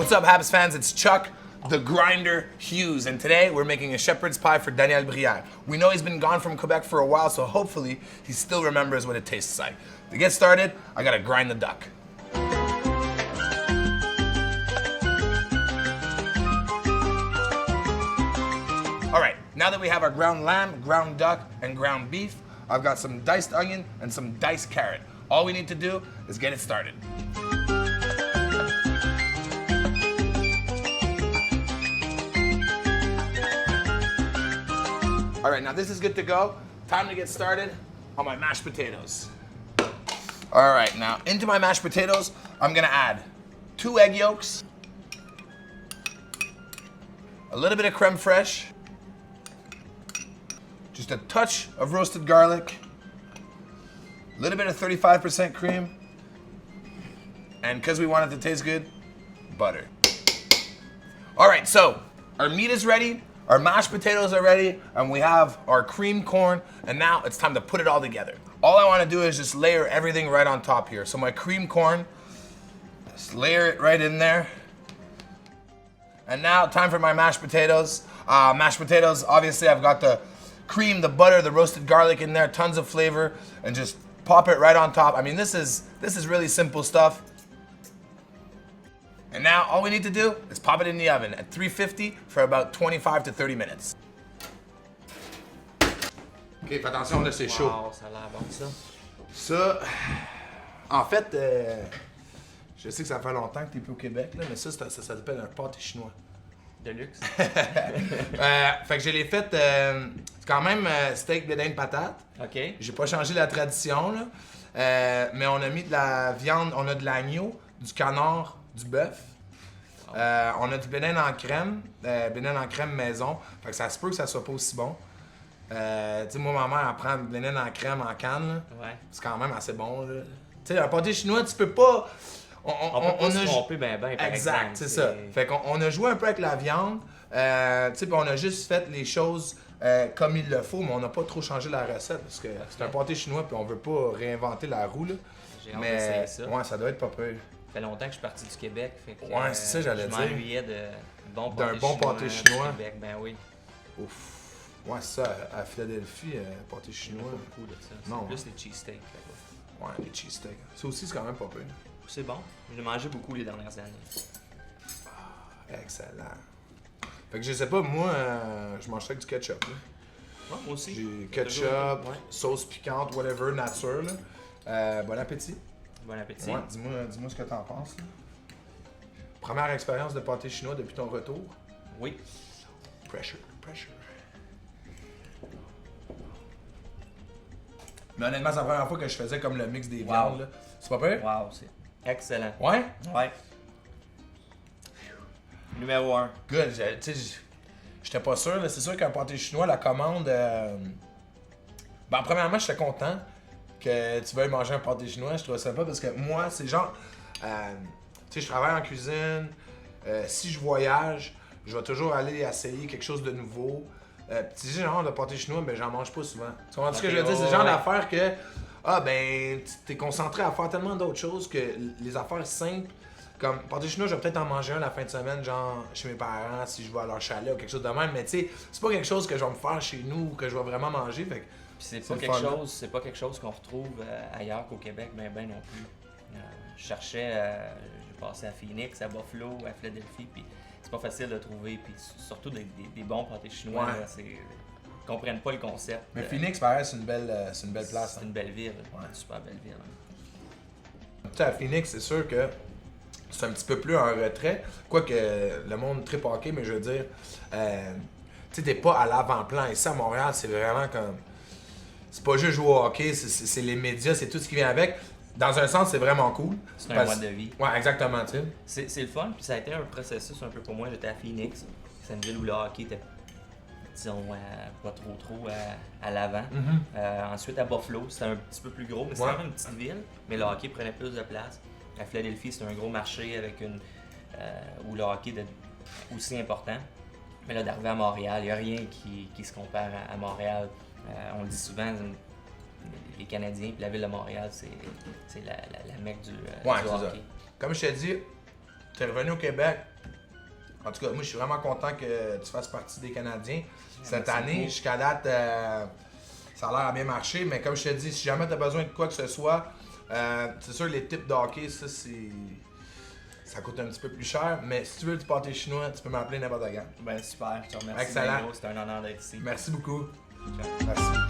What's up, Habs fans? It's Chuck, the Grinder Hughes, and today we're making a shepherd's pie for Daniel Brière. We know he's been gone from Quebec for a while, so hopefully he still remembers what it tastes like. To get started, I gotta grind the duck. All right, now that we have our ground lamb, ground duck, and ground beef, I've got some diced onion and some diced carrot. All we need to do is get it started. All right, now this is good to go. Time to get started on my mashed potatoes. All right, now into my mashed potatoes, I'm gonna add 2 egg yolks, a little bit of creme fraiche, just a touch of roasted garlic, a little bit of 35% cream, and because we want it to taste good, butter. All right, so our meat is ready, our mashed potatoes are ready, and we have our cream corn, and now it's time to put it all together. All I want to do is just layer everything right on top here. So my cream corn, just layer it right in there. And now time for my mashed potatoes. Mashed potatoes, obviously I've got the cream, the butter, the roasted garlic in there, tons of flavor, and just pop it right on top. I mean, this is really simple stuff. And now all we need to do is pop it in the oven at 350 for about 25 to 30 minutes. Ok, fais attention là, c'est chaud. Wow, ça a l'air bon ça. Ça, en fait, je sais que ça fait longtemps que tu n'es plus au Québec, là, mais ça s'appelle un pâté chinois. De luxe. Fait que je l'ai fait, c'est quand même steak, bédin, patate. OK. J'ai pas changé la tradition, là. Mais on a mis de la viande, on a de l'agneau, du canard, du bœuf. On a du bénin en crème maison. Fait que ça se peut que ça soit pas aussi bon. Tu sais, moi, ma mère, elle prend du bénin en crème en canne, là. Ouais. C'est quand même assez bon, là. Tu sais, un pâté chinois, tu peux pas... On peut pas se tromper ben par exact, exemple. c'est ça. Fait qu'on a joué un peu avec la viande, tu sais, puis on a juste fait les choses comme il le faut, mais on n'a pas trop changé la recette, parce que c'est un pâté chinois, puis on veut pas réinventer la roue, là. J'ai hâte Mais d'essayer ça. ouais, ça doit être pas peur. Ça fait longtemps que je suis parti du Québec. Fait que, Ouais, c'est ça, j'allais dire. Je m'ennuyais d'un bon pâté chinois. Du Québec, ben oui. Ouf. Ouais, c'est ça, à Philadelphie, pâté chinois. Pas beaucoup de ça. C'est Non, plus les cheesesteaks là-bas. Ouais, les cheesesteaks. Ça aussi, c'est quand même pas peur. C'est bon. Je l'ai mangé beaucoup les dernières années. Excellent. Fait que je sais pas, moi, je mange ça avec du ketchup, là. Ouais, moi aussi. J'ai ketchup, Ouais. sauce piquante, whatever, nature, là. Bon appétit. Bon appétit. Ouais, dis-moi ce que t'en penses, là. Première expérience de pâté chinois depuis ton retour? Oui. Pressure. Mais honnêtement, c'est la première fois que je faisais comme le mix des viandes, là. C'est pas pire? Wow, c'est excellent. Ouais? Ouais. Numéro 1. Good. Tu sais, j'étais pas sûr, là. C'est sûr qu'un pâté chinois, la commande... Ben, premièrement, j'étais content que tu veuilles manger un pâté chinois. Je trouve ça sympa parce que moi, c'est genre... tu sais, je travaille en cuisine. Si je voyage, je vais toujours aller essayer quelque chose de nouveau. Petit genre de pâté chinois, ben j'en mange pas souvent. Tu comprends ce que je veux dire? C'est le genre d'affaire que, ben, t'es concentré à faire tellement d'autres choses que les affaires simples, comme pâté chinois, je vais peut-être en manger un la fin de semaine, genre chez mes parents, si je vais à leur chalet ou quelque chose de même, mais tu sais, c'est pas quelque chose que je vais me faire chez nous ou que je vais vraiment manger, fait que... Puis c'est pas quelque chose qu'on retrouve ailleurs qu'au Québec, ben non plus. Je cherchais, j'ai passé à Phoenix, à Buffalo, à Philadelphie, puis c'est pas facile de trouver, puis surtout des bons pâtés chinois, Ouais. là, ils comprennent pas le concept. Mais Phoenix, pareil, c'est une belle place. C'est Hein. une belle ville, Ouais. une super belle ville. Hein. Tu sais, à Phoenix, c'est sûr que c'est un petit peu plus en retrait, quoique le monde très hockey, mais je veux dire, tu sais, t'es pas à l'avant-plan. Ici, à Montréal, c'est vraiment comme... C'est pas juste jouer au hockey, c'est les médias, c'est tout ce qui vient avec. Dans un sens, c'est vraiment cool. C'est un mode de vie. Ouais, exactement, tu sais. C'est le fun, puis ça a été un processus un peu pour moi. J'étais à Phoenix, c'est une ville où le hockey était, disons, pas trop à l'avant. Ensuite, à Buffalo, c'était un petit peu plus gros, mais c'est quand même une petite ville, mais le hockey prenait plus de place. À Philadelphie, c'est un gros marché avec où le hockey est aussi important. Mais là, d'arriver à Montréal, il n'y a rien qui se compare à Montréal. On le dit souvent, les Canadiens et la ville de Montréal, c'est la mecque du Ouais, hockey. ça. Comme je t'ai dit, t'es revenu au Québec, En tout cas, moi, je suis vraiment content que tu fasses partie des Canadiens cette merci année. beaucoup. Jusqu'à date, ça a l'air à bien marcher. Mais comme je te dis, si jamais tu as besoin de quoi que ce soit, c'est sûr, les types de hockey, ça coûte un petit peu plus cher. Mais si tu veux du pâté chinois, tu peux m'appeler n'importe quand. Ben super, je te remercie. Excellent. C'était un honneur d'être ici. Merci beaucoup. Ciao. Merci.